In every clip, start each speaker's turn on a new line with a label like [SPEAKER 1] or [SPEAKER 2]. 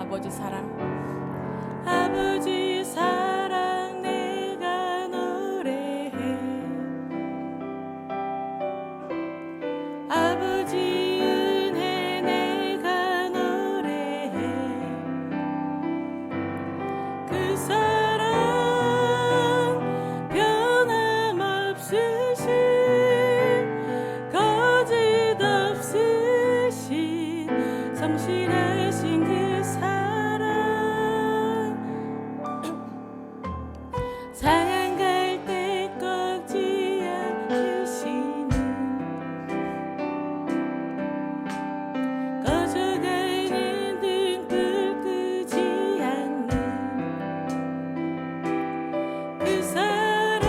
[SPEAKER 1] 아버지 사랑, 아버지 사랑 내가 노래해. 아버지 은혜 내가 노래해. 그 사랑 변함없으신 거짓 없으신 성실하신 그 사랑 사냥 갈 때 꺾지 않으시는 꺼져가는 등불 끄지 않는 그 사랑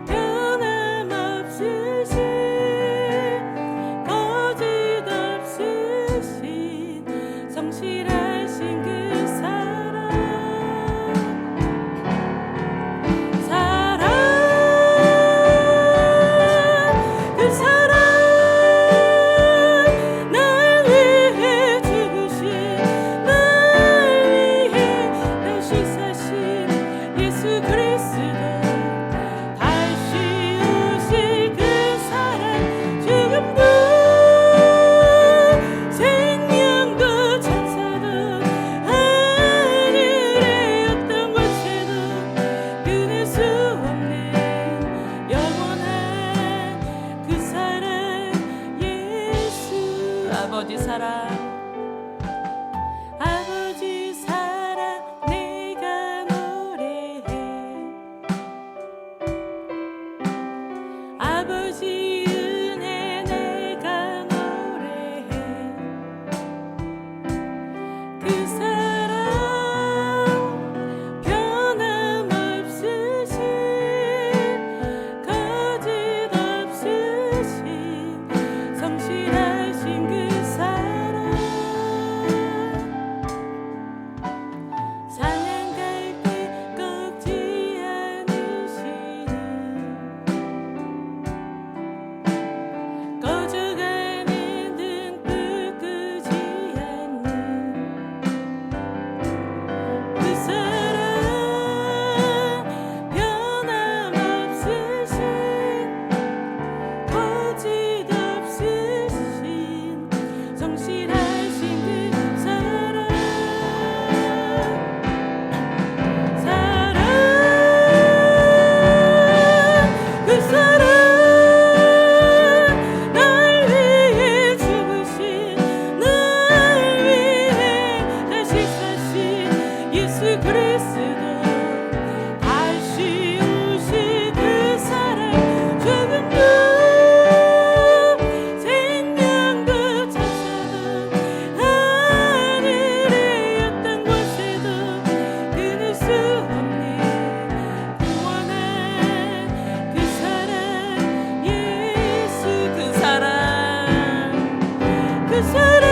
[SPEAKER 1] 변함없으신 거짓 없으신 성실하신 그 사랑 그 사랑 날 위해 죽으신 날 위해 다시 사신 예수 그리스도 다시 오실 그 사랑 죽음도 생명도 천사도 하늘의 어떤 권세도 끊을 수 없는 영원한 그 사랑 예수 아버지 사랑 아버지 사랑 내가 노래해. 아버지 은혜 내가 노래해. 그 사랑 변함없으신 거짓 없으신 성실하신 그 사랑 사냥 갈 때 꺾지 않으시는 꺼져가는 등불 끄지 않는 그 사랑 변함없으신 거짓 없으신 성실하신 그 사랑 그 사랑 날 위해 죽으신 날 위해 다시 사신 예수 그리스도 다시 오실 그 사랑 죽음도 생명도 천사도 하늘의 어떤 권세도 끊을 수 없는 영원한 그 사랑 예수 그 사랑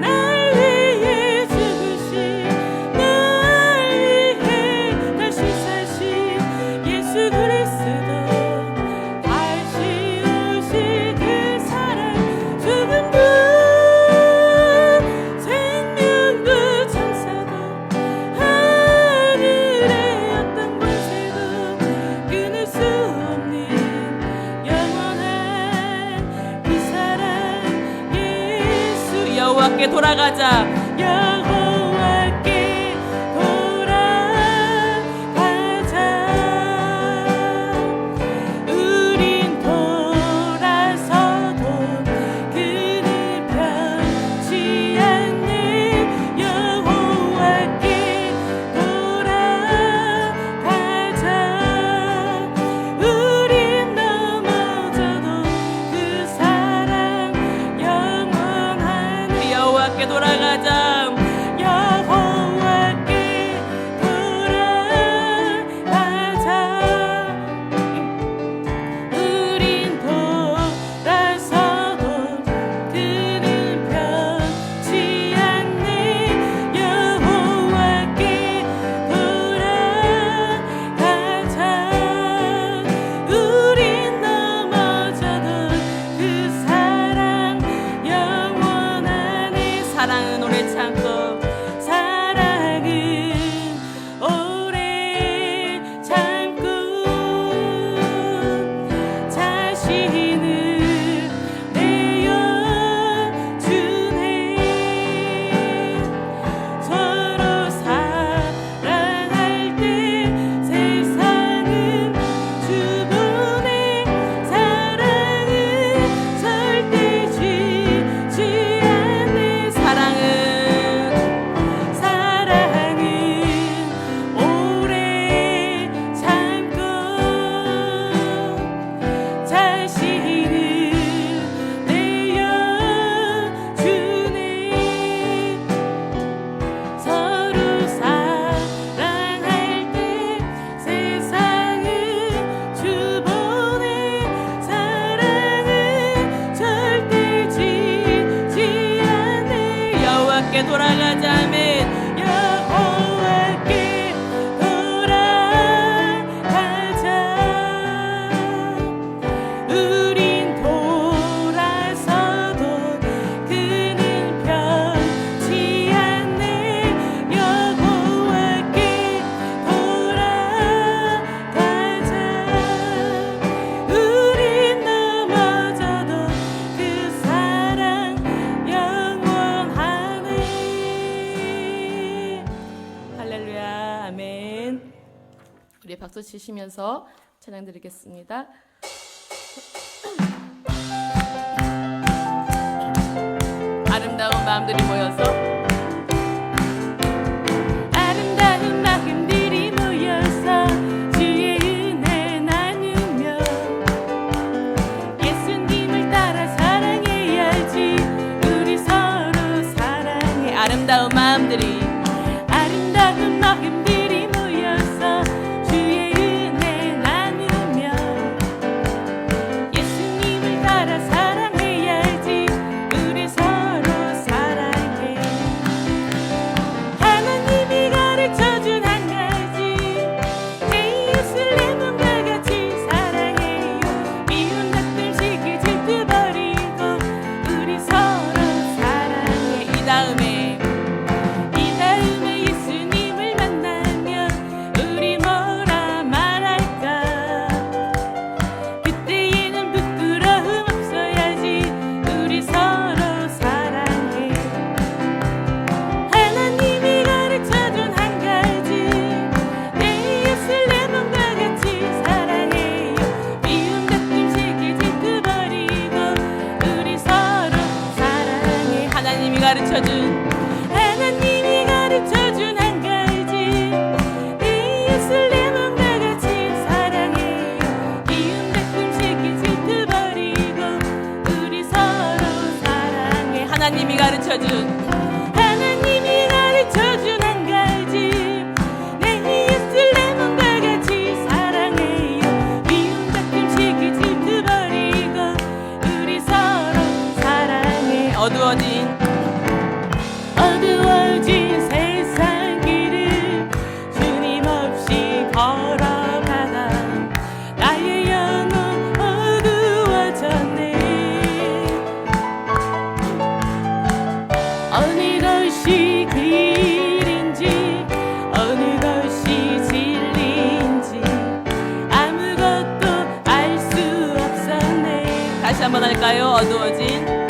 [SPEAKER 1] 날 위해 죽으신 날 위해 다시 사신 예수 그리스도 다시 오실 그 사랑 죽음도 생명도 천사도 하늘의 어떤 권세도 끊을 수 없는 영원한 그 사랑 예수 여호와께 돌아가자. 여호와께 돌아가자. 우린 돌아서도 그를 편치 않는 여호와께 돌아가자. 우린 넘어져도 그 사랑 영원한 여호와께 돌아가자. 박수 치시면서 찬양 드리겠습니다. 아름다운 마음들이 모여서 아름다운 마음들이 모여서 주의 은혜 나누며 예수님을 따라 사랑해야지 우리 서로 사랑해. 아름다운 마음들이 모여서 주의 은혜 나누며 예수님을 따라 사랑해야지 우리 서로 사랑해. 하나님이 가르쳐준 한 가지 내 이웃을 내 몸과 같이 사랑해요. 미운 것들 시기 질투 버리고 우리 서로 사랑해. 이 다음에 예수님을 만나면 우리 뭐라 말할까. 그때에는 부끄러움 없어야지 우리 서로 사랑해. 하나님이 가르쳐준 한 가지 내 이웃을 내 몸과 같이 사랑해요. 미운 것들 시기 질투 버리고 우리 서로 사랑해. 하나님이 가르쳐준 한 가지 내 이웃을 내 몸과 같이 사랑해요. 미운 가끔 시기 질투 버리고 우리 서로 사랑해. 하나님이 가르쳐준 한 가지 내 이웃을 내 몸과 같이 사랑해요. 미운 가끔 시기 질투 버리고 우리 서로 사랑해. 어두워진 세상 길을 주님 없이 걸어가다 나의 영혼 어두워졌네. 어느 것이 길인지 어느 것이 진리인지 아무것도 알 수 없었네. 다시 한번 할까요? 어두워진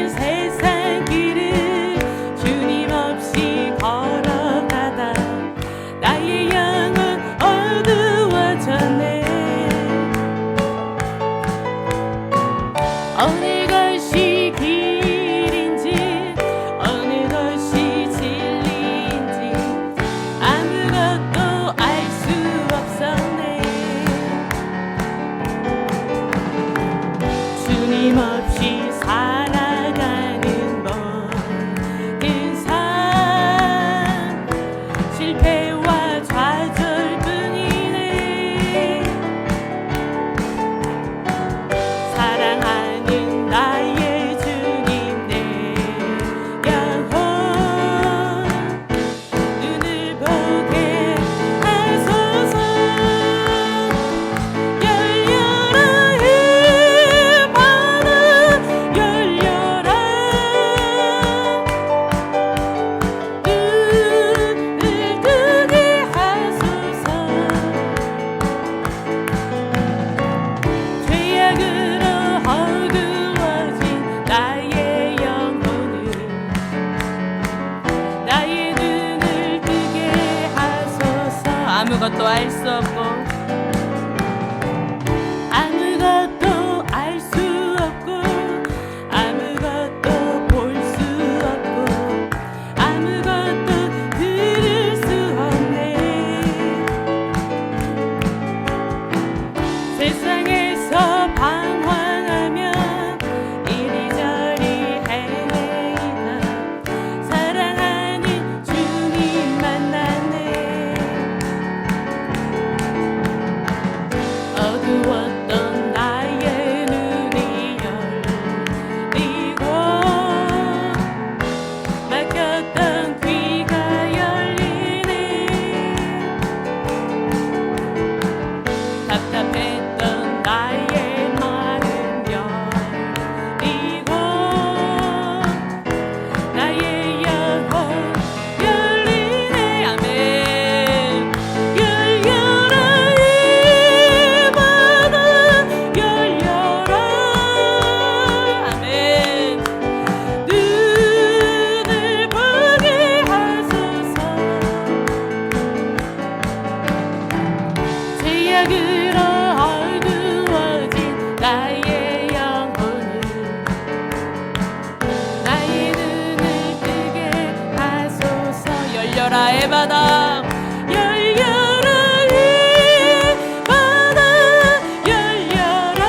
[SPEAKER 1] 세상 길을 주님 없이 걸어가다 나의 영혼 어두워졌네. 어느 것이 길인지 어느 것이 진리인지 아무것도 알 수 없었네. 주님 없이 살아가는 모든 삶 실패와 좌절뿐이네. 사랑하는 나의 주님 내 영혼 눈을 보게 하소서. 열려라 해마는 열려라. 눈을 뜨게 하소서. 죄악으로 어두워진 나의 영혼을 나의 눈을 뜨게 하소서. 아무것도 알 수 없고 아무것도 알 수 없고 아무것도 볼 수 없고 아무것도 들을 수 없네. 세상에서 방황하며 이리저리 헤매이다 사랑하는 주님 만났네. 죄악으로 어두워진 나의 영혼을 나의 눈을 뜨게 하소서. 열려라 이 바다, 열려라 이 바다, 열려라.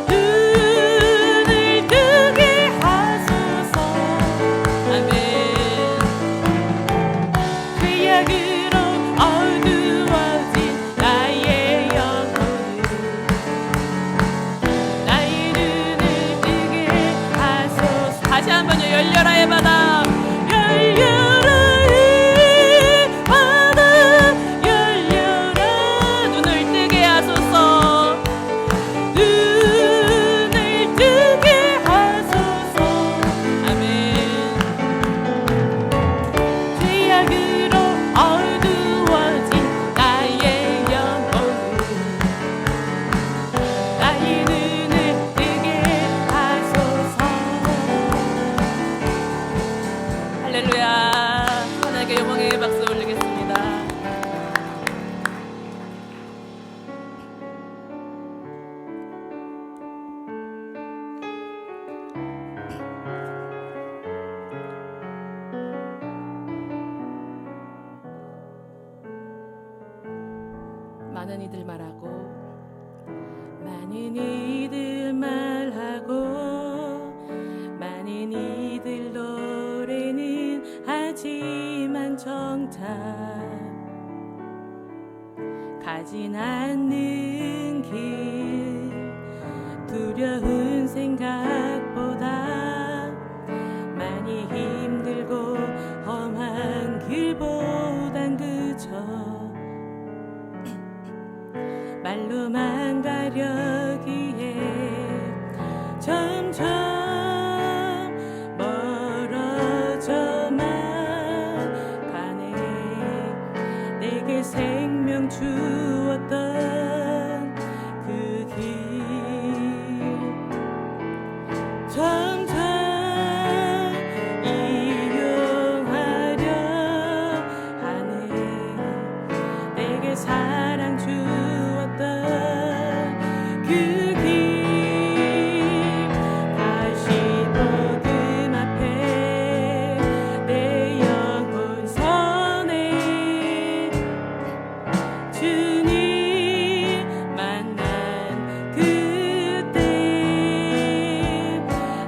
[SPEAKER 1] 눈을 뜨게 하소서. 아멘. 죄악으로 어두워진 나의 영혼을 나의 눈을 뜨게 하소서. 다시 한번요. 열려라 이 바다, 열려라 이 바다, 열려라. 눈을 뜨게 하소서. 눈을 뜨게 하소서. 아멘. 죄악으로 어두워진 나의 영혼을 나의 눈을 뜨게 하소서. 할렐루야. 하나님께 영광의 박수 올리겠습니다. 많은 이들 말하고 많은 이들 말하고 많은 이들 노래는 하지만 정작 가진 않는 길 두려운 생각보다 많이 힘들고 험한 길보단 그저 말로만 가려기에 점점 멀어져만 가네. 내게 생명 주었던 그 길 점점 이용하려 하네. 내게 사랑 주었던 그 길 다시 복음 앞에 내 영혼 선에 주님 만난 그때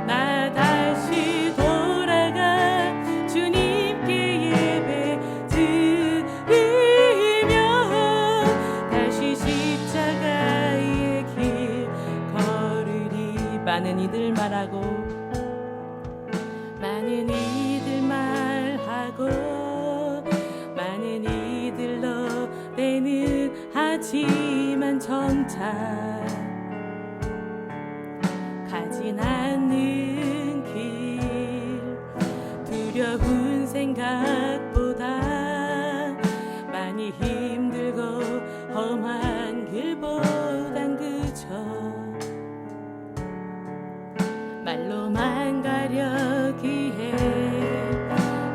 [SPEAKER 1] 나 다시 돌아가 주님께 예배 드리며 다시 십자가의 길 걸으리. 많은 이들 말하고 많은 이들 말하고 많은 이들 노래는 하지만 정작 가진 않는 길 두려운 생각보다 많이 힘들고 험한 길보단 그저 말로만 가려기에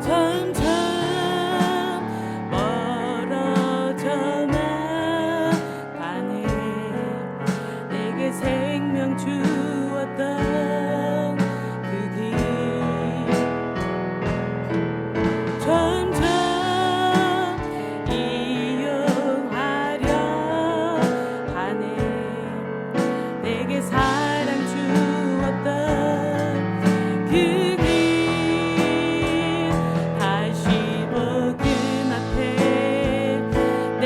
[SPEAKER 1] 점점 멀어져만 가네. 내게 생명 주었던 그 길 점점 이용하려 하네. 내게 사랑 주었던 그 길 다시 복음 앞에 내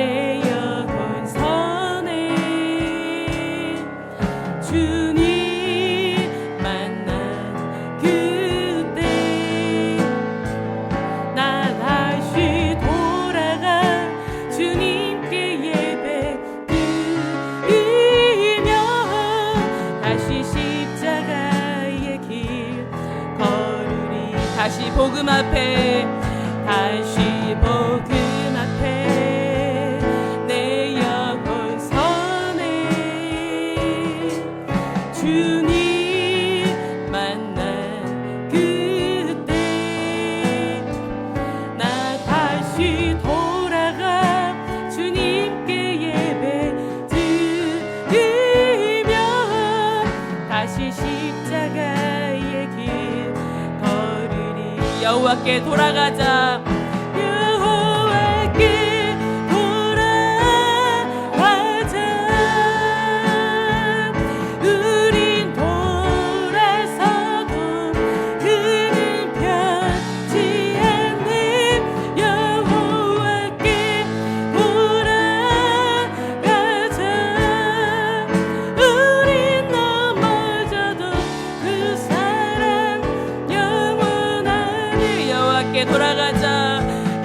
[SPEAKER 1] 영혼 선에 주님 만난 그때 나 다시 돌아가 주님께 예배 드리며 다시 십자가의 길 걸으리. 다시 복음 앞에 다시 복음 앞에 내 영혼 선에 주님 만난 그때 나 다시 돌아가 여호와께 돌아가자. 여호와께 돌아가자. 우린 돌아서도 그는 변치 않네. 여호와께 돌아가자. 우린 넘어져도 그 사랑 영원하네. 여호와께 돌아가자.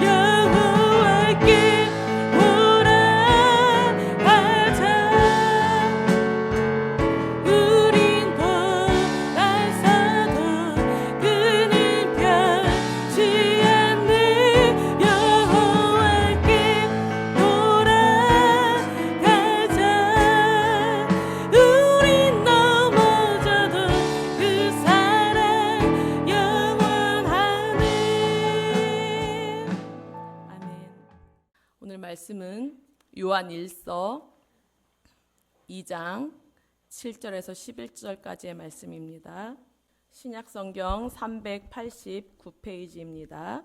[SPEAKER 1] 여호와께 돌아가자. 우린 돌아서도 그는 변치 않네. 여호와께 돌아가자. 우린 넘어져도 그 사랑 영원하네. 아멘. 오늘 말씀은 요한 1서 2장 7절에서 11절까지의 말씀입니다. 신약성경 389페이지입니다.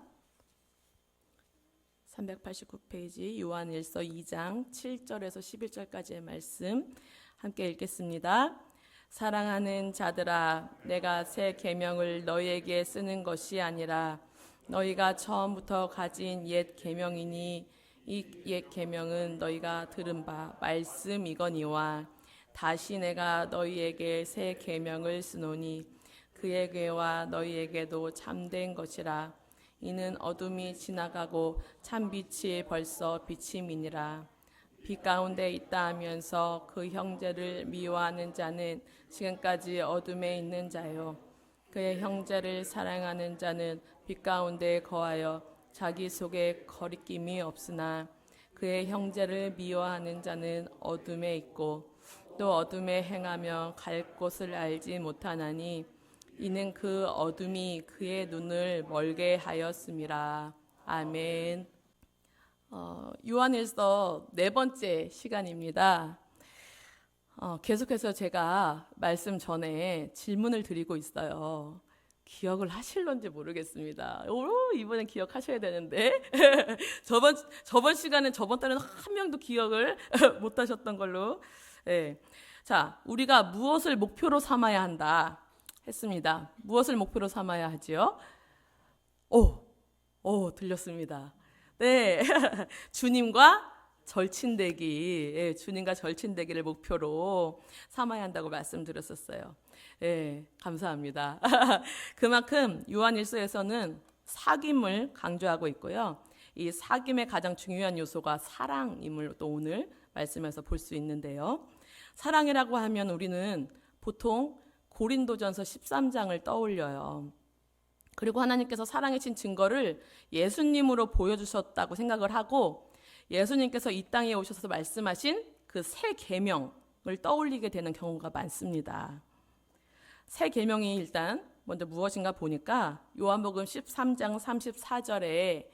[SPEAKER 1] 389페이지 요한 1서 2장 7절에서 11절까지의 말씀 함께 읽겠습니다. 사랑하는 자들아, 내가 새 계명을 너희에게 쓰는 것이 아니라 너희가 처음부터 가진 옛 계명이니 이 옛 계명은 너희가 들은 바 말씀이거니와 다시 내가 너희에게 새 계명을 쓰노니 그에게와 너희에게도 참된 것이라. 이는 어둠이 지나가고 참빛이 벌써 비침이니라. 빛 가운데 있다 하면서 그 형제를 미워하는 자는 지금까지 어둠에 있는 자요. 그의 형제를 사랑하는 자는 빛 가운데 거하여 자기 속에 거리낌이 없으나 그의 형제를 미워하는 자는 어둠에 있고 또 어둠에 행하며 갈 곳을 알지 못하나니 이는 그 어둠이 그의 눈을 멀게 하였음이라. 아멘. 요한일서 4번째 시간입니다. 계속해서 제가 말씀 전에 질문을 드리고 있어요. 기억을 하실런지 모르겠습니다. 이번엔 기억하셔야 되는데 저번 시간에 저번 달에는 한 명도 기억을 못 하셨던 걸로. 네. 자, 우리가 무엇을 목표로 삼아야 한다 했습니다. 무엇을 목표로 삼아야 하지요? 들렸습니다. 네. 주님과 절친되기, 예, 주님과 절친되기를 목표로 삼아야 한다고 말씀드렸었어요. 예, 감사합니다. 그만큼 요한일서에서는 사귐을 강조하고 있고요. 이 사귐의 가장 중요한 요소가 사랑임을 또 오늘 말씀에서 볼 수 있는데요. 사랑이라고 하면 우리는 보통 고린도전서 13장을 떠올려요. 그리고 하나님께서 사랑이신 증거를 예수님으로 보여주셨다고 생각을 하고 예수님께서 이 땅에 오셔서 말씀하신 그 새 계명을 떠올리게 되는 경우가 많습니다. 새 계명이 일단 먼저 무엇인가 보니까 요한복음 13장 34절에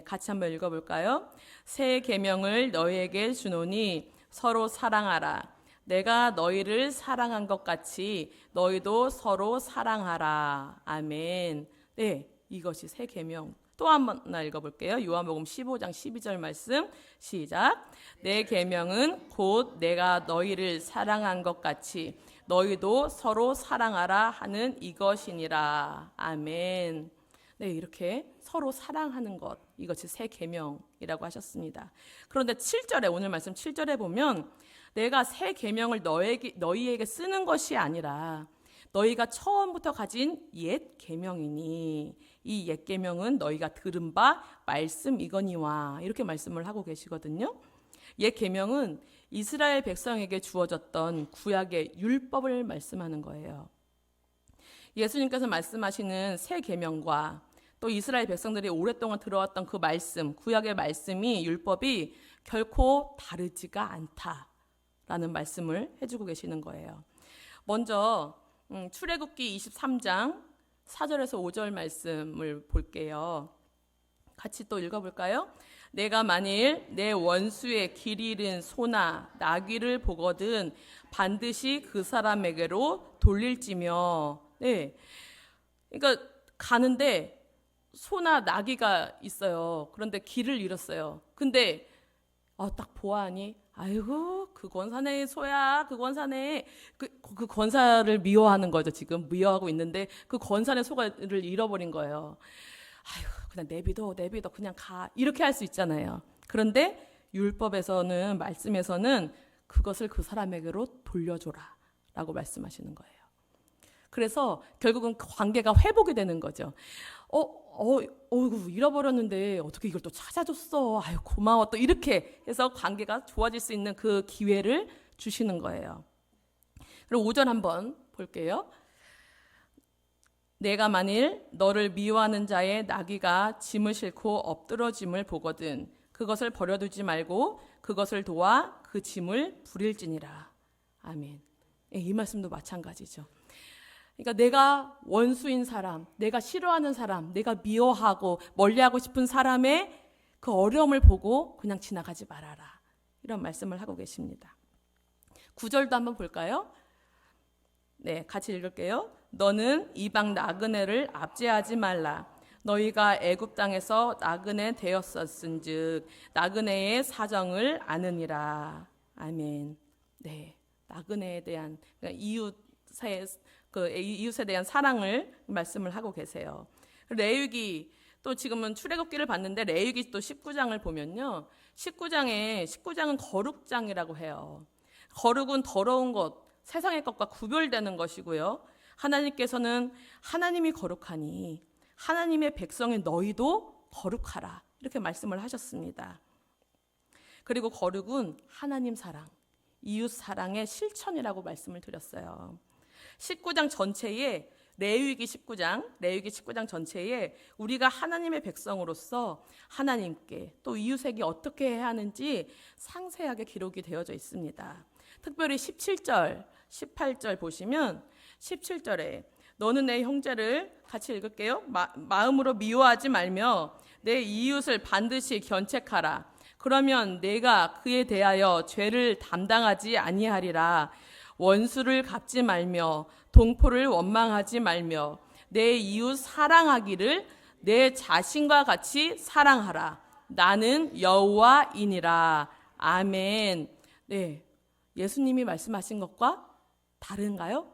[SPEAKER 1] 같이 한번 읽어볼까요? 새 계명을 너희에게 주노니 서로 사랑하라. 내가 너희를 사랑한 것 같이 너희도 서로 사랑하라. 아멘. 네, 이것이 새 계명. 또 한 번 읽어볼게요. 요한복음 15장 12절 말씀 시작. 내 계명은 곧 내가 너희를 사랑한 것 같이 너희도 서로 사랑하라 하는 이것이니라. 아멘. 네, 이렇게 서로 사랑하는 것, 이것이 새 계명이라고 하셨습니다. 그런데 7절에 오늘 말씀 7절에 보면 내가 새 계명을 너희에게 쓰는 것이 아니라 너희가 처음부터 가진 옛 계명이니 이 옛 계명은 너희가 들은 바 말씀이거니와 이렇게 말씀을 하고 계시거든요. 옛 계명은 이스라엘 백성에게 주어졌던 구약의 율법을 말씀하는 거예요. 예수님께서 말씀하시는 새 계명과 또 이스라엘 백성들이 오랫동안 들어왔던 그 말씀, 구약의 말씀이 율법이 결코 다르지가 않다라는 말씀을 해주고 계시는 거예요. 먼저 출애굽기 23장 4절에서 5절 말씀을 볼게요. 같이 또 읽어볼까요? 내가 만일 내 원수의 길 잃은 소나 나귀를 보거든 반드시 그 사람에게로 돌릴지며. 네, 그러니까 가는데 소나 나귀가 있어요. 그런데 길을 잃었어요. 근데 딱 보아하니 아이고 그 권사네 소야, 그 권사네, 그 권사를 미워하는 거죠. 지금 미워하고 있는데 그 권사네 소가를 잃어버린 거예요. 아이고 그냥 내비둬 그냥 가, 이렇게 할 수 있잖아요. 그런데 율법에서는, 말씀에서는 그것을 그 사람에게로 돌려줘라 라고 말씀하시는 거예요. 그래서 결국은 관계가 회복이 되는 거죠. 잃어버렸는데 어떻게 이걸 또 찾아줬어. 아유 고마워. 또 이렇게 해서 관계가 좋아질 수 있는 그 기회를 주시는 거예요. 그럼 5절 한번 볼게요. 내가 만일 너를 미워하는 자의 나귀가 짐을 싣고 엎드러짐을 보거든 그것을 버려두지 말고 그것을 도와 그 짐을 부릴지니라. 아멘. 이 말씀도 마찬가지죠. 그러니까 내가 원수인 사람, 내가 싫어하는 사람, 내가 미워하고 멀리하고 싶은 사람의 그 어려움을 보고 그냥 지나가지 말아라. 이런 말씀을 하고 계십니다. 9절도 한번 볼까요? 네, 같이 읽을게요. 너는 이방 나그네를 압제하지 말라. 너희가 애굽 땅에서 나그네 되었었은즉 나그네의 사정을 아느니라. 아멘. 네, 나그네에 대한 이웃에 대한 사랑을 말씀을 하고 계세요. 레위기, 또 지금은 출애굽기를 봤는데 레위기 또 19장을 보면요, 19장은 거룩장이라고 해요. 거룩은 더러운 것, 세상의 것과 구별되는 것이고요. 하나님께서는 하나님이 거룩하니 하나님의 백성인 너희도 거룩하라, 이렇게 말씀을 하셨습니다. 그리고 거룩은 하나님 사랑, 이웃 사랑의 실천이라고 말씀을 드렸어요. 19장 전체에, 레위기 19장 전체에 우리가 하나님의 백성으로서 하나님께 또 이웃에게 어떻게 해야 하는지 상세하게 기록이 되어져 있습니다. 특별히 17절, 18절 보시면 17절에 너는 내 형제를, 같이 읽을게요. 마음으로 미워하지 말며 내 이웃을 반드시 견책하라. 그러면 내가 그에 대하여 죄를 담당하지 아니하리라. 원수를 갚지 말며 동포를 원망하지 말며 내 이웃 사랑하기를 내 자신과 같이 사랑하라. 나는 여호와이니라. 아멘. 네, 예수님이 말씀하신 것과 다른가요?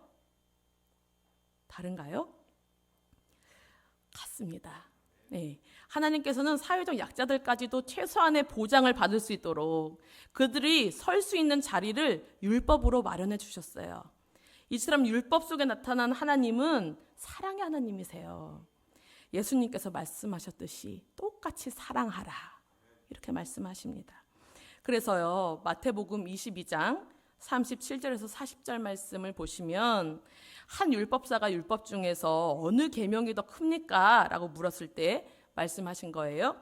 [SPEAKER 1] 같습니다. 네. 하나님께서는 사회적 약자들까지도 최소한의 보장을 받을 수 있도록 그들이 설 수 있는 자리를 율법으로 마련해 주셨어요. 이처럼 율법 속에 나타난 하나님은 사랑의 하나님이세요. 예수님께서 말씀하셨듯이 똑같이 사랑하라, 이렇게 말씀하십니다. 그래서요, 마태복음 22장 37절에서 40절 말씀을 보시면 한 율법사가 율법 중에서 어느 계명이 더 큽니까? 라고 물었을 때 말씀하신 거예요.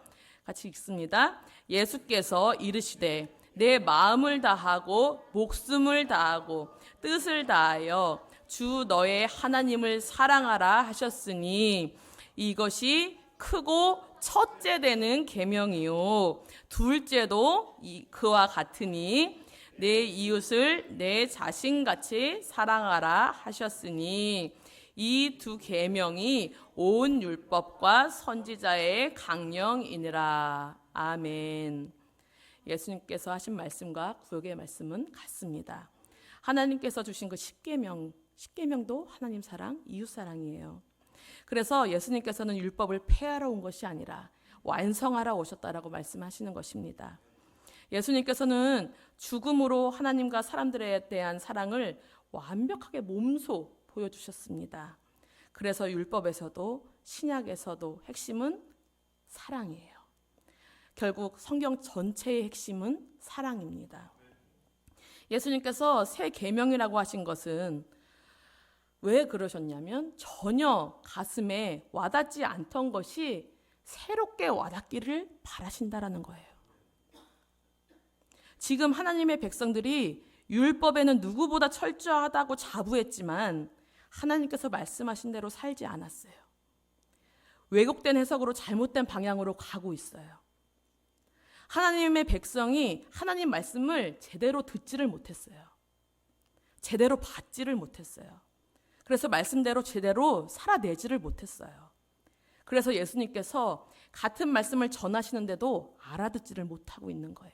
[SPEAKER 1] 같이 읽습니다. 예수께서 이르시되 내 마음을 다하고 목숨을 다하고 뜻을 다하여 주 너의 하나님을 사랑하라 하셨으니 이것이 크고 첫째 되는 계명이요 둘째도 그와 같으니 내 이웃을 내 자신같이 사랑하라 하셨으니 이 두 계명이 온 율법과 선지자의 강령이니라. 아멘. 예수님께서 하신 말씀과 구약의 말씀은 같습니다. 하나님께서 주신 그 10계명도 하나님 사랑, 이웃 사랑이에요. 그래서 예수님께서는 율법을 폐하러 온 것이 아니라 완성하러 오셨다라고 말씀하시는 것입니다. 예수님께서는 죽음으로 하나님과 사람들에 대한 사랑을 완벽하게 몸소 보여주셨습니다. 그래서 율법에서도 신약에서도 핵심은 사랑이에요. 결국 성경 전체의 핵심은 사랑입니다. 예수님께서 새 계명이라고 하신 것은 왜 그러셨냐면 전혀 가슴에 와닿지 않던 것이 새롭게 와닿기를 바라신다라는 거예요. 지금 하나님의 백성들이 율법에는 누구보다 철저하다고 자부했지만 하나님께서 말씀하신 대로 살지 않았어요. 왜곡된 해석으로 잘못된 방향으로 가고 있어요. 하나님의 백성이 하나님 말씀을 제대로 듣지를 못했어요. 제대로 받지를 못했어요. 그래서 말씀대로 제대로 살아내지를 못했어요. 그래서 예수님께서 같은 말씀을 전하시는데도 알아듣지를 못하고 있는 거예요.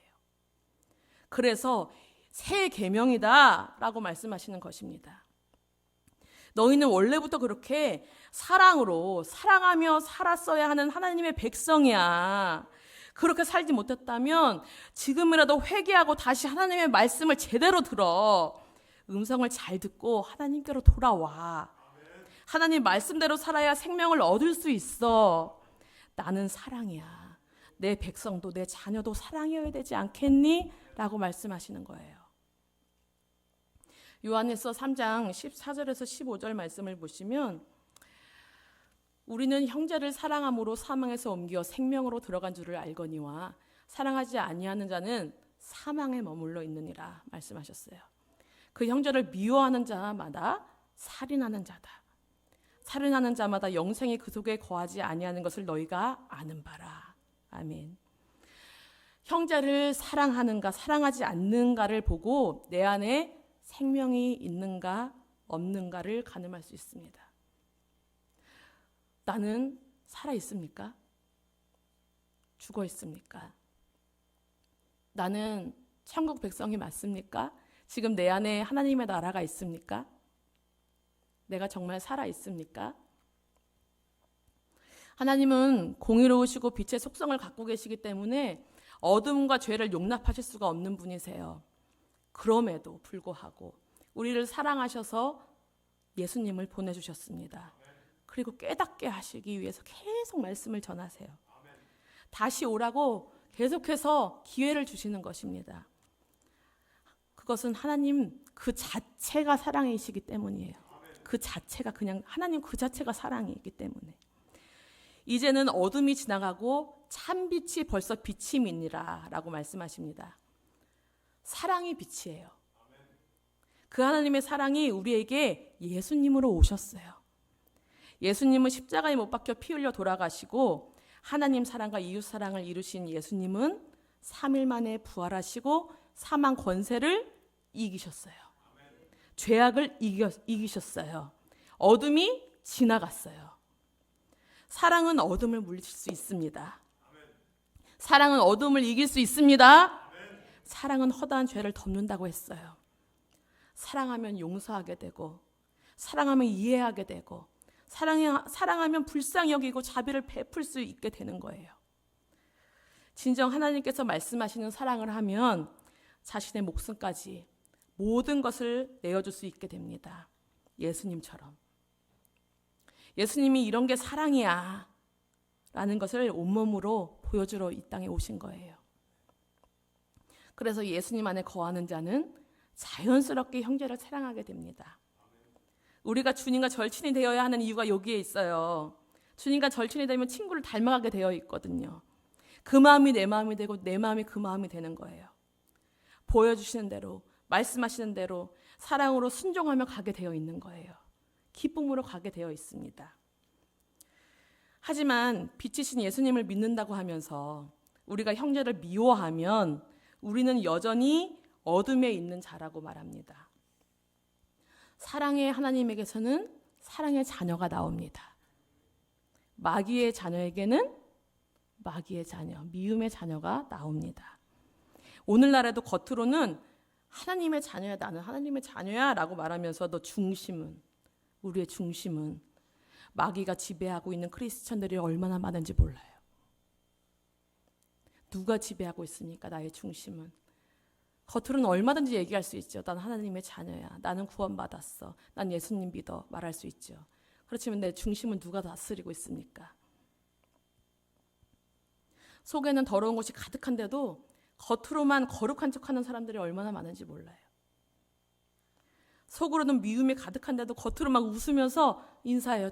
[SPEAKER 1] 그래서 새 계명이다 라고 말씀하시는 것입니다. 너희는 원래부터 그렇게 사랑으로 사랑하며 살았어야 하는 하나님의 백성이야. 그렇게 살지 못했다면 지금이라도 회개하고 다시 하나님의 말씀을 제대로 들어 음성을 잘 듣고 하나님께로 돌아와. 하나님 말씀대로 살아야 생명을 얻을 수 있어. 나는 사랑이야. 내 백성도 내 자녀도 사랑해야 되지 않겠니? 라고 말씀하시는 거예요. 요한일서 3장 14절에서 15절 말씀을 보시면 우리는 형제를 사랑함으로 사망에서 옮겨 생명으로 들어간 줄을 알거니와 사랑하지 아니하는 자는 사망에 머물러 있느니라 말씀하셨어요. 그 형제를 미워하는 자마다 살인하는 자다. 살인하는 자마다 영생이 그 속에 거하지 아니하는 것을 너희가 아는 바라. 아멘. 형제를 사랑하는가 사랑하지 않는가를 보고 내 안에 생명이 있는가 없는가를 가늠할 수 있습니다. 나는 살아 있습니까? 죽어 있습니까? 나는 천국 백성이 맞습니까? 지금 내 안에 하나님의 나라가 있습니까? 내가 정말 살아 있습니까? 하나님은 공의로우시고 빛의 속성을 갖고 계시기 때문에 어둠과 죄를 용납하실 수가 없는 분이세요. 그럼에도 불구하고 우리를 사랑하셔서 예수님을 보내주셨습니다. 그리고 깨닫게 하시기 위해서 계속 말씀을 전하세요. 다시 오라고 계속해서 기회를 주시는 것입니다. 그것은 하나님 그 자체가 사랑이시기 때문이에요. 그 자체가 그냥 하나님 그 자체가 사랑이기 때문에 이제는 어둠이 지나가고 참빛이 벌써 비침이니라 라고 말씀하십니다. 사랑이 빛이에요. 그 하나님의 사랑이 우리에게 예수님으로 오셨어요. 예수님은 십자가에 못 박혀 피 흘려 돌아가시고 하나님 사랑과 이웃 사랑을 이루신 예수님은 3일 만에 부활하시고 사망 권세를 이기셨어요. 죄악을 이기셨어요. 어둠이 지나갔어요. 사랑은 어둠을 물리칠 수 있습니다. 사랑은 어둠을 이길 수 있습니다. 사랑은 허다한 죄를 덮는다고 했어요. 사랑하면 용서하게 되고 사랑하면 이해하게 되고 사랑하면 불쌍히 여기고 자비를 베풀 수 있게 되는 거예요. 진정 하나님께서 말씀하시는 사랑을 하면 자신의 목숨까지 모든 것을 내어줄 수 있게 됩니다. 예수님처럼. 예수님이 이런 게 사랑이야 라는 것을 온몸으로 보여주러 이 땅에 오신 거예요. 그래서 예수님 안에 거하는 자는 자연스럽게 형제를 사랑하게 됩니다. 우리가 주님과 절친이 되어야 하는 이유가 여기에 있어요. 주님과 절친이 되면 친구를 닮아가게 되어 있거든요. 그 마음이 내 마음이 되고 내 마음이 그 마음이 되는 거예요. 보여주시는 대로 말씀하시는 대로 사랑으로 순종하며 가게 되어 있는 거예요. 기쁨으로 가게 되어 있습니다. 하지만 빛이신 예수님을 믿는다고 하면서 우리가 형제를 미워하면 우리는 여전히 어둠에 있는 자라고 말합니다. 사랑의 하나님에게서는 사랑의 자녀가 나옵니다. 마귀의 자녀에게는 마귀의 자녀, 미움의 자녀가 나옵니다. 오늘날에도 겉으로는 하나님의 자녀야, 나는 하나님의 자녀야 라고 말하면서도 우리의 중심은 마귀가 지배하고 있는 크리스천들이 얼마나 많은지 몰라요. 누가 지배하고 있습니까? 나의 중심은. 겉으로는 얼마든지 얘기할 수 있죠. 난 하나님의 자녀야. 나는 구원받았어. 난 예수님 믿어. 말할 수 있죠. 그렇지만 내 중심은 누가 다스리고 있습니까? 속에는 더러운 것이 가득한데도 겉으로만 거룩한 척하는 사람들이 얼마나 많은지 몰라요. 속으로는 미움이 가득한데도 겉으로 막 웃으면서 인사해요.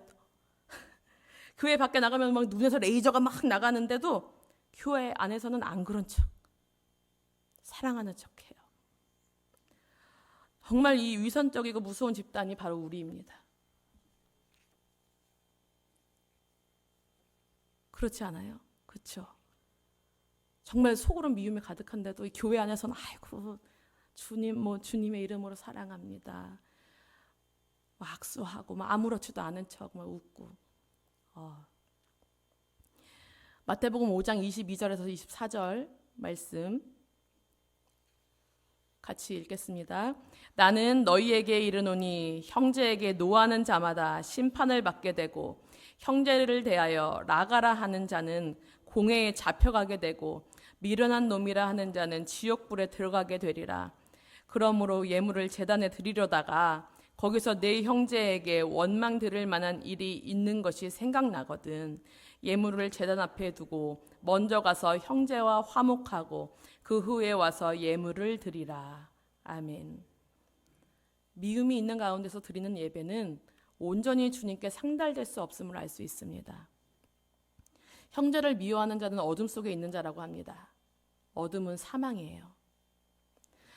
[SPEAKER 1] 교회 밖에 나가면 막 눈에서 레이저가 막 나가는데도 교회 안에서는 안 그런 척, 사랑하는 척해요. 정말 이 위선적이고 무서운 집단이 바로 우리입니다. 그렇지 않아요? 그렇죠? 정말 속으로 미움이 가득한데도 이 교회 안에서는 아이고 주님의 이름으로 사랑합니다. 악수하고 아무렇지도 않은 척 웃고 마태복음 5장 22절에서 24절 말씀 같이 읽겠습니다. 나는 너희에게 이르노니 형제에게 노하는 자마다 심판을 받게 되고 형제를 대하여 나가라 하는 자는 공회에 잡혀가게 되고 미련한 놈이라 하는 자는 지옥불에 들어가게 되리라. 그러므로 예물을 제단에 드리려다가 거기서 내 형제에게 원망 들을 만한 일이 있는 것이 생각나거든. 예물을 제단 앞에 두고 먼저 가서 형제와 화목하고 그 후에 와서 예물을 드리라. 아멘. 미움이 있는 가운데서 드리는 예배는 온전히 주님께 상달될 수 없음을 알 수 있습니다. 형제를 미워하는 자는 어둠 속에 있는 자라고 합니다. 어둠은 사망이에요.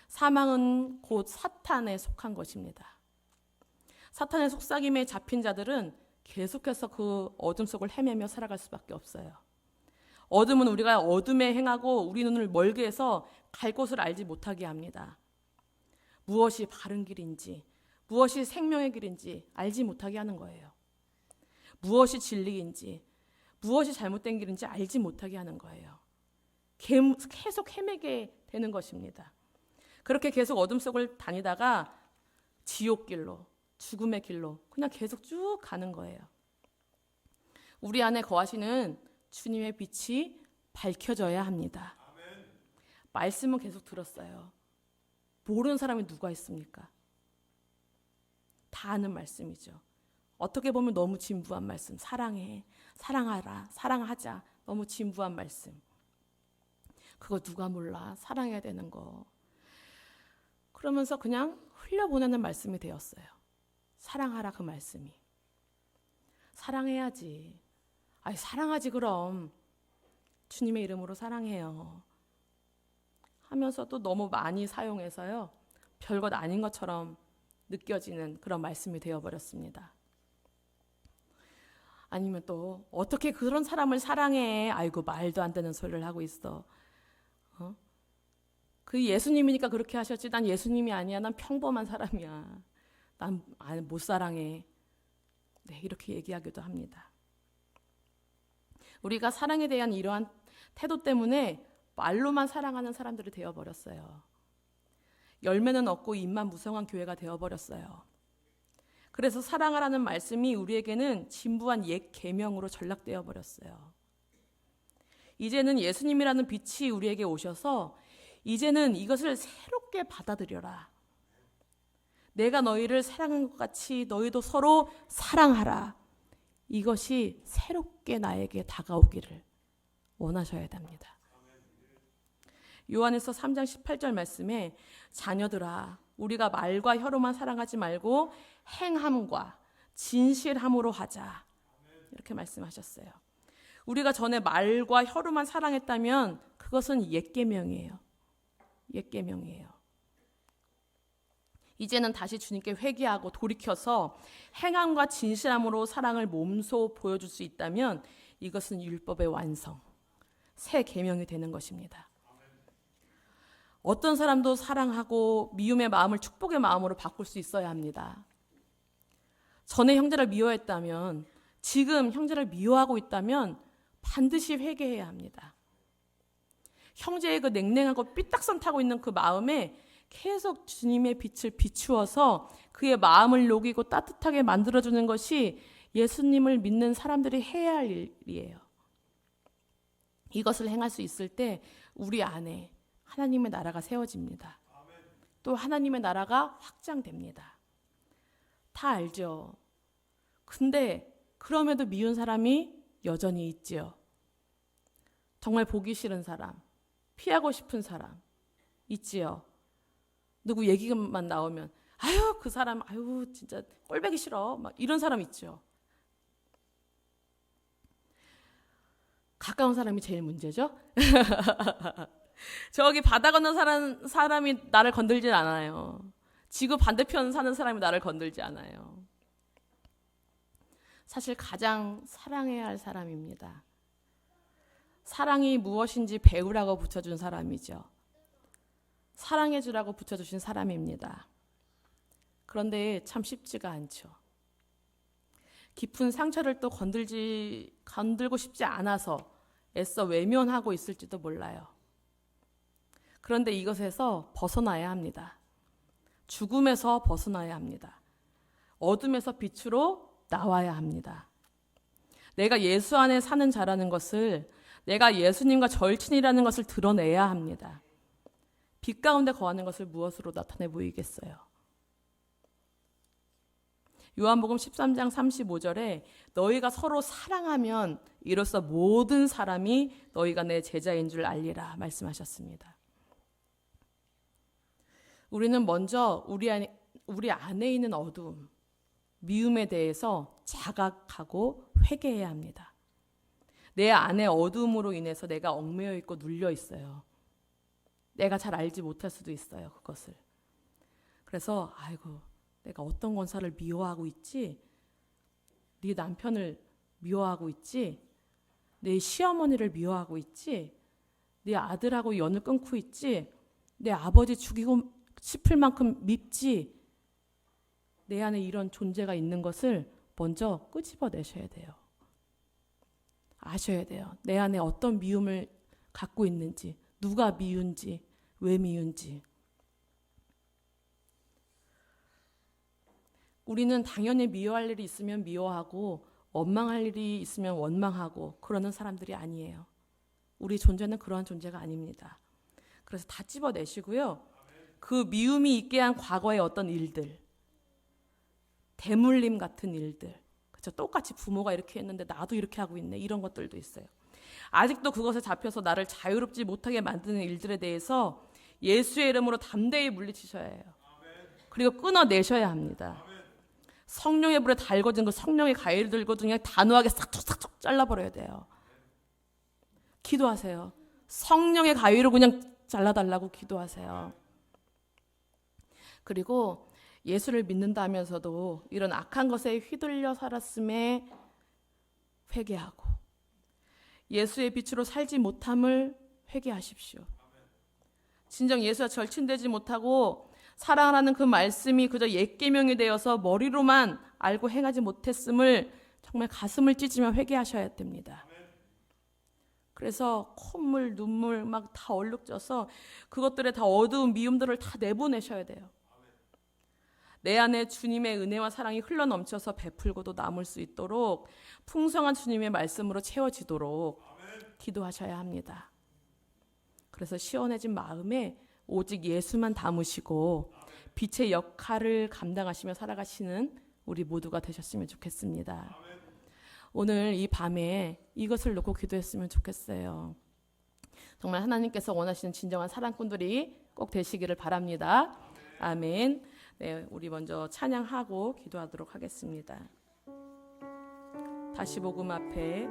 [SPEAKER 1] 사망은 곧 사탄에 속한 것입니다. 사탄의 속삭임에 잡힌 자들은 계속해서 그 어둠 속을 헤매며 살아갈 수밖에 없어요. 어둠은 우리가 어둠에 행하고 우리 눈을 멀게 해서 갈 곳을 알지 못하게 합니다. 무엇이 바른 길인지, 무엇이 생명의 길인지 알지 못하게 하는 거예요. 무엇이 진리인지, 무엇이 잘못된 길인지 알지 못하게 하는 거예요. 계속 헤매게 되는 것입니다. 그렇게 계속 어둠 속을 다니다가 지옥길로, 죽음의 길로 그냥 계속 쭉 가는 거예요. 우리 안에 거하시는 주님의 빛이 밝혀져야 합니다. 말씀은 계속 들었어요. 모르는 사람이 누가 있습니까? 다 아는 말씀이죠. 어떻게 보면 너무 진부한 말씀. 사랑해, 사랑하라, 사랑하자. 너무 진부한 말씀. 그거 누가 몰라. 사랑해야 되는 거. 그러면서 그냥 흘려보내는 말씀이 되었어요. 사랑하라, 그 말씀이. 사랑해야지. 아이, 사랑하지 그럼. 주님의 이름으로 사랑해요. 하면서도 너무 많이 사용해서요. 별것 아닌 것처럼 느껴지는 그런 말씀이 되어버렸습니다. 아니면 또 어떻게 그런 사람을 사랑해. 아이고, 말도 안 되는 소리를 하고 있어. 그 예수님이니까 그렇게 하셨지. 난 예수님이 아니야. 난 평범한 사람이야. 난 못 사랑해. 네, 이렇게 얘기하기도 합니다. 우리가 사랑에 대한 이러한 태도 때문에 말로만 사랑하는 사람들이 되어버렸어요. 열매는 없고 입만 무성한 교회가 되어버렸어요. 그래서 사랑하라는 말씀이 우리에게는 진부한 옛 계명으로 전락되어 버렸어요. 이제는 예수님이라는 빛이 우리에게 오셔서 이제는 이것을 새롭게 받아들여라. 내가 너희를 사랑한 것 같이 너희도 서로 사랑하라. 이것이 새롭게 나에게 다가오기를 원하셔야 됩니다. 요한에서 3장 18절 말씀에 자녀들아, 우리가 말과 혀로만 사랑하지 말고 행함과 진실함으로 하자. 이렇게 말씀하셨어요. 우리가 전에 말과 혀로만 사랑했다면 그것은 옛 계명이에요. 옛 계명이에요. 이제는 다시 주님께 회개하고 돌이켜서 행함과 진실함으로 사랑을 몸소 보여줄 수 있다면 이것은 율법의 완성, 새 계명이 되는 것입니다. 어떤 사람도 사랑하고 미움의 마음을 축복의 마음으로 바꿀 수 있어야 합니다. 전에 형제를 미워했다면, 지금 형제를 미워하고 있다면 반드시 회개해야 합니다. 형제의 그 냉랭하고 삐딱선 타고 있는 그 마음에 계속 주님의 빛을 비추어서 그의 마음을 녹이고 따뜻하게 만들어주는 것이 예수님을 믿는 사람들이 해야 할 일이에요. 이것을 행할 수 있을 때 우리 안에 하나님의 나라가 세워집니다. 또 하나님의 나라가 확장됩니다. 다 알죠. 근데 그럼에도 미운 사람이 여전히 있지요. 정말 보기 싫은 사람, 피하고 싶은 사람 있지요. 누구 얘기만 나오면 아유, 그 사람 아유 진짜 꼴보기 싫어. 막 이런 사람 있죠. 가까운 사람이 제일 문제죠. 저기 바다 건너 사는 사람이 나를 건들지 않아요. 지구 반대편 사는 사람이 나를 건들지 않아요. 사실 가장 사랑해야 할 사람입니다. 사랑이 무엇인지 배우라고 붙여준 사람이죠. 사랑해주라고 붙여주신 사람입니다. 그런데 참 쉽지가 않죠. 깊은 상처를 또 건들고 싶지 않아서 애써 외면하고 있을지도 몰라요. 그런데 이것에서 벗어나야 합니다. 죽음에서 벗어나야 합니다. 어둠에서 빛으로 나와야 합니다. 내가 예수 안에 사는 자라는 것을, 내가 예수님과 절친이라는 것을 드러내야 합니다. 빛 가운데 거하는 것을 무엇으로 나타내 보이겠어요? 요한복음 13장 35절에 너희가 서로 사랑하면 이로써 모든 사람이 너희가 내 제자인 줄 알리라 말씀하셨습니다. 우리는 먼저 우리 안에 있는 어두움, 미움에 대해서 자각하고 회개해야 합니다. 내 안에 어두움으로 인해서 내가 얽매여 있고 눌려 있어요. 내가 잘 알지 못할 수도 있어요, 그것을. 그래서 아이고, 내가 어떤 권사를 미워하고 있지? 네 남편을 미워하고 있지? 내 시어머니를 미워하고 있지? 네 아들하고 연을 끊고 있지? 내 아버지 죽이고 싶을 만큼 밉지? 내 안에 이런 존재가 있는 것을 먼저 끄집어내셔야 돼요. 아셔야 돼요. 내 안에 어떤 미움을 갖고 있는지, 누가 미운지, 왜 미운지. 우리는 당연히 미워할 일이 있으면 미워하고 원망할 일이 있으면 원망하고 그러는 사람들이 아니에요. 우리 존재는 그러한 존재가 아닙니다. 그래서 다 찝어내시고요. 그 미움이 있게 한 과거의 어떤 일들, 대물림 같은 일들, 그렇죠? 똑같이 부모가 이렇게 했는데 나도 이렇게 하고 있네, 이런 것들도 있어요. 아직도 그것에 잡혀서 나를 자유롭지 못하게 만드는 일들에 대해서 예수의 이름으로 담대히 물리치셔야 해요. 그리고 끊어내셔야 합니다. 성령의 불에 달궈진 그 성령의 가위를 들고 그냥 단호하게 싹둑싹둑 잘라버려야 돼요. 기도하세요. 성령의 가위로 그냥 잘라달라고 기도하세요. 그리고 예수를 믿는다 하면서도 이런 악한 것에 휘둘려 살았음에 회개하고 예수의 빛으로 살지 못함을 회개하십시오. 진정 예수와 절친되지 못하고 사랑하라는 그 말씀이 그저 옛 계명이 되어서 머리로만 알고 행하지 못했음을 정말 가슴을 찢으며 회개하셔야 됩니다. 그래서 콧물, 눈물 막 다 얼룩져서 그것들의 다 어두운 미움들을 다 내보내셔야 돼요. 내 안에 주님의 은혜와 사랑이 흘러넘쳐서 베풀고도 남을 수 있도록 풍성한 주님의 말씀으로 채워지도록 기도하셔야 합니다. 그래서 시원해진 마음에 오직 예수만 담으시고 빛의 역할을 감당하시며 살아가시는 우리 모두가 되셨으면 좋겠습니다. 오늘 이 밤에 이것을 놓고 기도했으면 좋겠어요. 정말 하나님께서 원하시는 진정한 사랑꾼들이 꼭 되시기를 바랍니다. 아멘. 네, 우리 먼저 찬양하고 기도하도록 하겠습니다. 다시 복음 앞에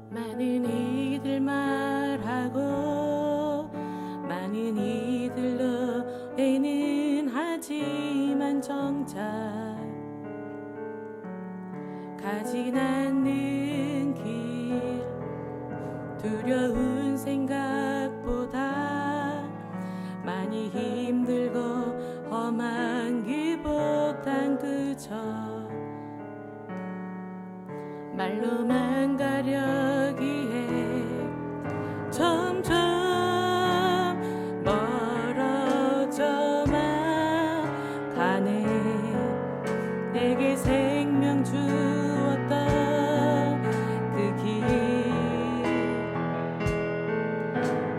[SPEAKER 1] 많은 이들 말하고 많은 이들로 애는 하지만 정작 가진 않는 길 두려운 생각보다 많이 힘들고 험한 길보단 그저 말로만 가려기에 점점 멀어져만 가네. 내게 생명 주었던 그 길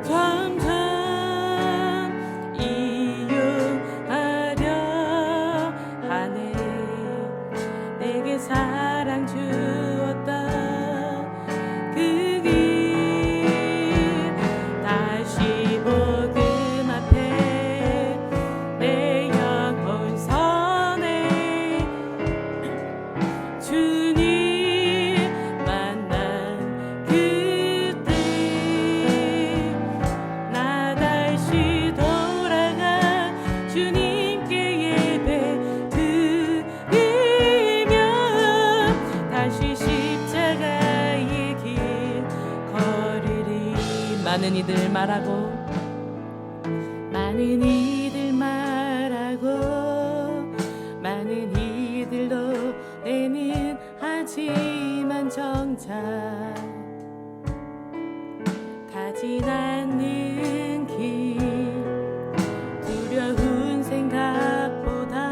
[SPEAKER 1] 점점 이용하려 하네. 내게 사랑 주었던 많은 이들 말하고 많은 이들 말하고 많은 이들로 내는 하지만 정작 가진 않는 길 두려운 생각보다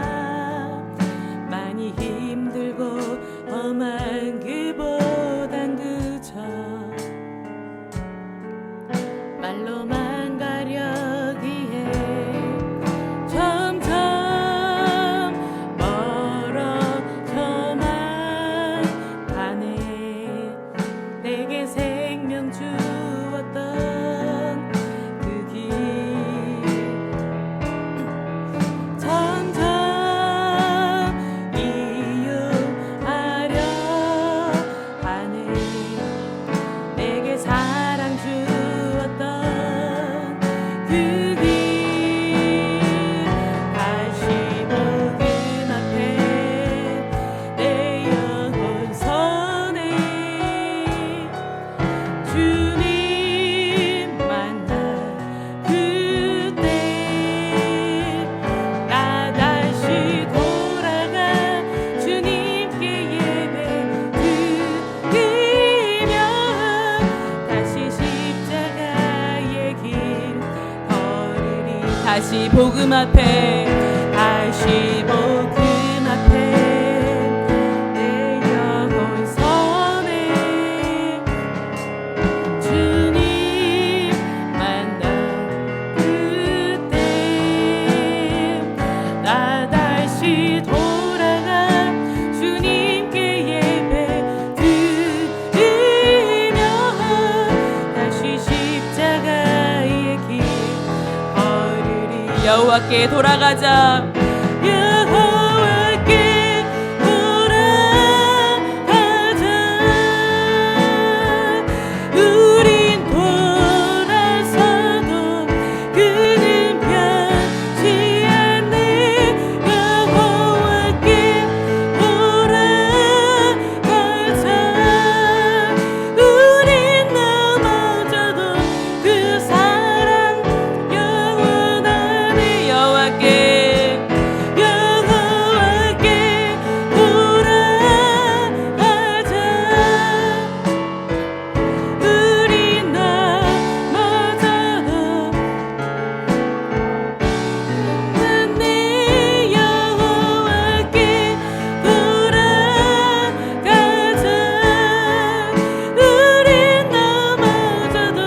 [SPEAKER 1] 많이 힘들고 험한 그보단 그저 말로만 가려기에 점점 멀어져만 가네. 내게 생명 주었던 그 길 점점 이용하려 하네. 내게 사랑 주었던 그 길 다시 복음 앞에 내 영혼 서네. 주님 만나 그때 나 다시 돌아가 주님께 예배 드리며 다시 십자가의 길 걸으리. 다시 복음 앞에 다시 복음 앞에 내 영혼 서네. 주님 만나 그때 나 다시 돌아가 주님께 예배 드리며 다시 십자가의 길 걸으리. 여호와께 돌아가자. 여호와께 돌아가자. 우린 돌아서도 그는 변치 않네. 여호와께 돌아가자. 우린 넘어져도 그 사랑 영원하네. 여호와께 돌아가자. 우린 넘어져도 내 여호와께 돌아가자. 우린 넘어져도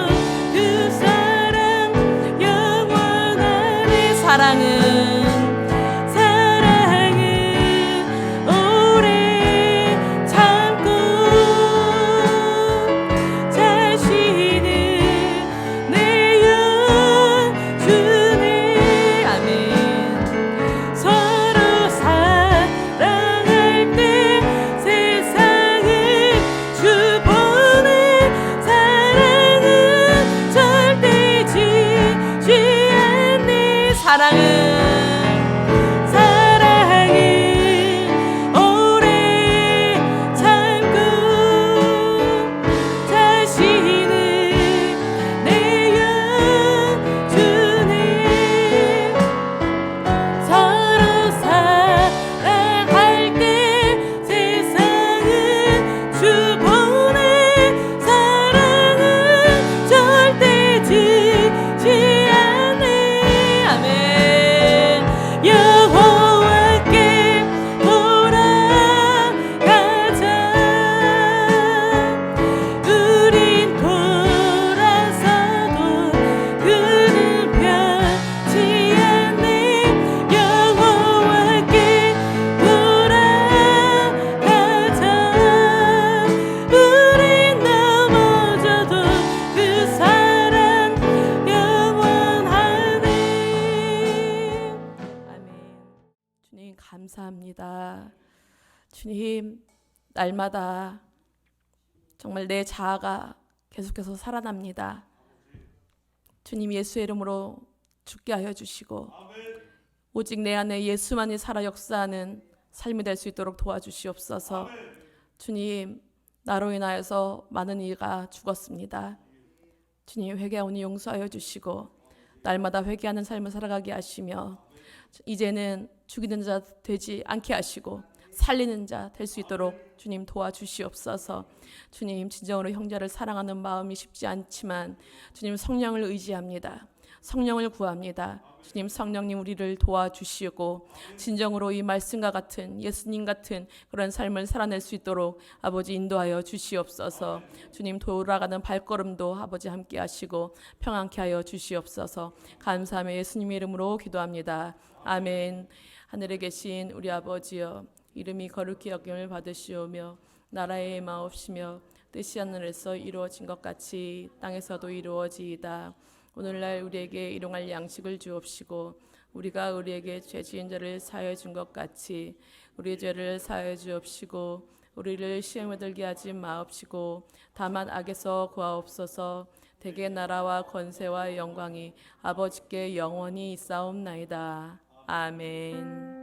[SPEAKER 1] 그 사랑 영원하네. 사랑은 오래 참고 자신을 내어주네. 아멘. 서로 사랑할 때 세상을 주보는 사랑은 절대 지지 않네. 사랑은 오래 참고 자신을 내어주네. 서로 사랑할 때 세상은 주보는 사랑은 절대 지지 않네. 아멘. 여호와께 돌아가자. 우린 돌아서도 그는 변치 않네. 여호와께 돌아가자. 우린 넘어져도 그 사랑 영원하네. 아멘. 주님 감사합니다. 주님 날마다 정말 내 자아가 계속해서 살아납니다. 주님 예수의 이름으로 죽게 하여 주시고 오직 내 안에 예수만이 살아 역사하는 삶이 될 수 있도록 도와주시옵소서. 주님 나로 인하여서 많은 이가 죽었습니다. 주님, 회개하오니 용서하여 주시고 날마다 회개하는 삶을 살아가게 하시며 이제는 죽이는 자 되지 않게 하시고 살리는 자 될 수 있도록 주님 도와주시옵소서. 주님, 진정으로 형제를 사랑하는 마음이 쉽지 않지만 주님, 성령을 의지합니다. 성령을 구합니다. 주님, 성령님 우리를 도와주시고 진정으로 이 말씀과 같은 예수님 같은 그런 삶을 살아낼 수 있도록 아버지 인도하여 주시옵소서. 주님, 돌아가는 발걸음도 아버지 함께 하시고 평안케 하여 주시옵소서. 감사하며 예수님의 이름으로 기도합니다. 아멘. 하늘에 계신 우리 아버지여, 이름이 거룩히 여김을 받으시오며 나라의 마옵시며 뜻이 하늘에서 이루어진 것 같이 땅에서도 이루어지이다. 오늘날 우리에게 일용할 양식을 주옵시고 우리가 우리에게 죄 지은 자를 사하여 준 것 같이 우리의 죄를 사하여 주옵시고 우리를 시험에 들게 하지 마옵시고 다만 악에서 구하옵소서. 대개 나라와 권세와 영광이 아버지께 영원히 있사옵나이다. 아멘.